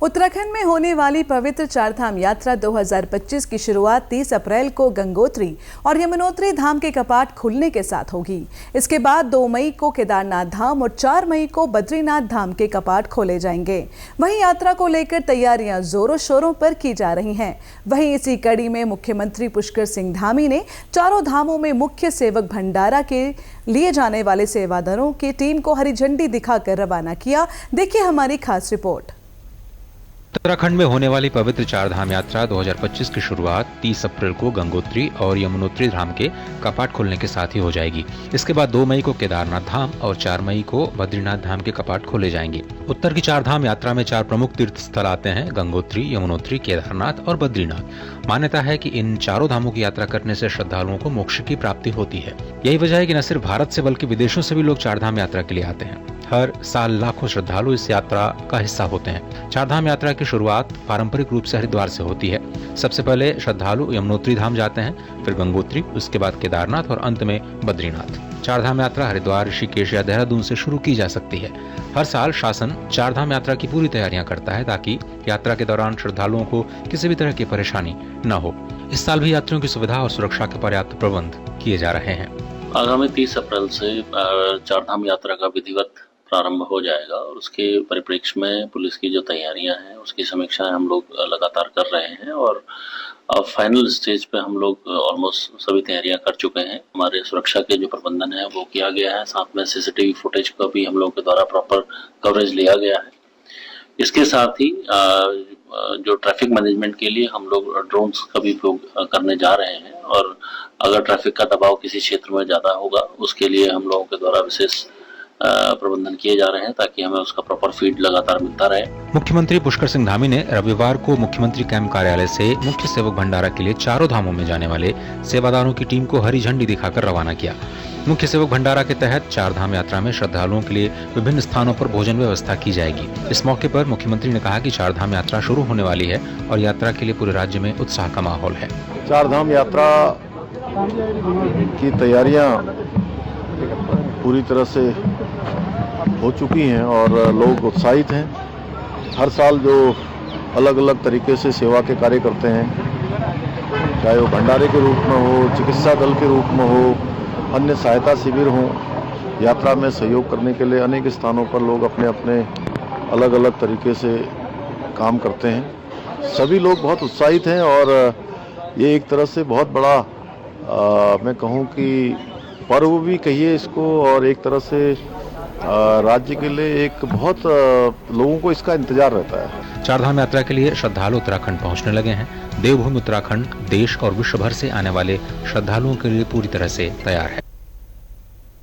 उत्तराखंड में होने वाली पवित्र चारधाम यात्रा 2025 की शुरुआत 30 अप्रैल को गंगोत्री और यमुनोत्री धाम के कपाट खुलने के साथ होगी। इसके बाद 2 मई को केदारनाथ धाम और 4 मई को बद्रीनाथ धाम के कपाट खोले जाएंगे। वहीं यात्रा को लेकर तैयारियां जोरों शोरों पर की जा रही हैं। वहीं इसी कड़ी में मुख्यमंत्री पुष्कर सिंह धामी ने चारों धामों में मुख्य सेवक भंडारा के लिए जाने वाले सेवादारों की टीम को हरी झंडी दिखाकर रवाना किया। देखिए हमारी खास रिपोर्ट। उत्तराखंड में होने वाली पवित्र चारधाम यात्रा 2025 की शुरुआत 30 अप्रैल को गंगोत्री और यमुनोत्री धाम के कपाट खुलने के साथ ही हो जाएगी। इसके बाद 2 मई को केदारनाथ धाम और 4 मई को बद्रीनाथ धाम के कपाट खोले जाएंगे। उत्तर की चारधाम यात्रा में 4 प्रमुख तीर्थ स्थल आते हैं: गंगोत्री, यमुनोत्री, केदारनाथ और बद्रीनाथ। मान्यता है कि इन चारों धामों की यात्रा करने से श्रद्धालुओं को मोक्ष की प्राप्ति होती है। यही वजह है कि न सिर्फ भारत से बल्कि विदेशों से भी लोग चारधाम यात्रा के लिए आते हैं। हर साल लाखों श्रद्धालु इस यात्रा का हिस्सा होते हैं। चारधाम यात्रा की शुरुआत पारंपरिक रूप से हरिद्वार से होती है। सबसे पहले श्रद्धालु यमुनोत्री धाम जाते हैं, फिर गंगोत्री, उसके बाद केदारनाथ और अंत में बद्रीनाथ। चारधाम यात्रा हरिद्वार, ऋषिकेश या देहरादून से शुरू की जा सकती है। हर साल शासन चारधाम यात्रा की पूरी तैयारियां करता है ताकि यात्रा के दौरान श्रद्धालुओं को किसी भी तरह की परेशानी न हो। इस साल भी यात्रियों की सुविधा और सुरक्षा के पर्याप्त प्रबंध किए जा रहे हैं। आगामी 30 अप्रैल से चारधाम यात्रा का विधिवत प्रारंभ हो जाएगा और उसके परिप्रेक्ष्य में पुलिस की जो तैयारियां हैं उसकी समीक्षा हम लोग लगातार कर रहे हैं और अब फाइनल स्टेज पे हम लोग ऑलमोस्ट सभी तैयारियां कर चुके हैं। हमारे सुरक्षा के जो प्रबंधन है वो किया गया है, साथ में सीसीटीवी फुटेज का भी हम लोग के द्वारा प्रॉपर कवरेज लिया गया है। इसके साथ ही जो ट्रैफिक मैनेजमेंट के लिए हम लोग ड्रोन्स का भी उपयोग करने जा रहे हैं और अगर ट्रैफिक का दबाव किसी क्षेत्र में ज़्यादा होगा उसके लिए हम लोगों के द्वारा विशेष प्रबंधन किए जा रहे हैं ताकि हमें उसका प्रॉपर फीड लगातार मिलता रहे। मुख्यमंत्री पुष्कर सिंह धामी ने रविवार को मुख्यमंत्री कैंप कार्यालय से मुख्य सेवक भंडारा के लिए चारों धामों में जाने वाले सेवादारों की टीम को हरी झंडी दिखाकर रवाना किया। मुख्य सेवक भंडारा के तहत चारधाम यात्रा में श्रद्धालुओं के लिए विभिन्न स्थानों पर भोजन व्यवस्था की जाएगी। इस मौके पर मुख्यमंत्री ने कहा कि चारधाम यात्रा शुरू होने वाली है और यात्रा के लिए पूरे राज्य में उत्साह का माहौल है। चारधाम यात्रा की तैयारियां पूरी तरह से हो चुकी हैं और लोग उत्साहित हैं। हर साल जो अलग अलग तरीके से सेवा के कार्य करते हैं, चाहे वो भंडारे के रूप में हो, चिकित्सा दल के रूप में हो, अन्य सहायता शिविर हों, यात्रा में सहयोग करने के लिए अनेक स्थानों पर लोग अपने अपने अलग अलग तरीके से काम करते हैं। सभी लोग बहुत उत्साहित हैं और ये एक तरह से बहुत बड़ा मैं कहूँ कि पर्व भी कहिए इसको और एक तरह से राज्य के लिए एक बहुत लोगों को इसका इंतजार रहता है। चारधाम यात्रा के लिए श्रद्धालु उत्तराखंड पहुंचने लगे हैं। देवभूमि उत्तराखंड देश और विश्व भर से आने वाले श्रद्धालुओं के लिए पूरी तरह से तैयार है।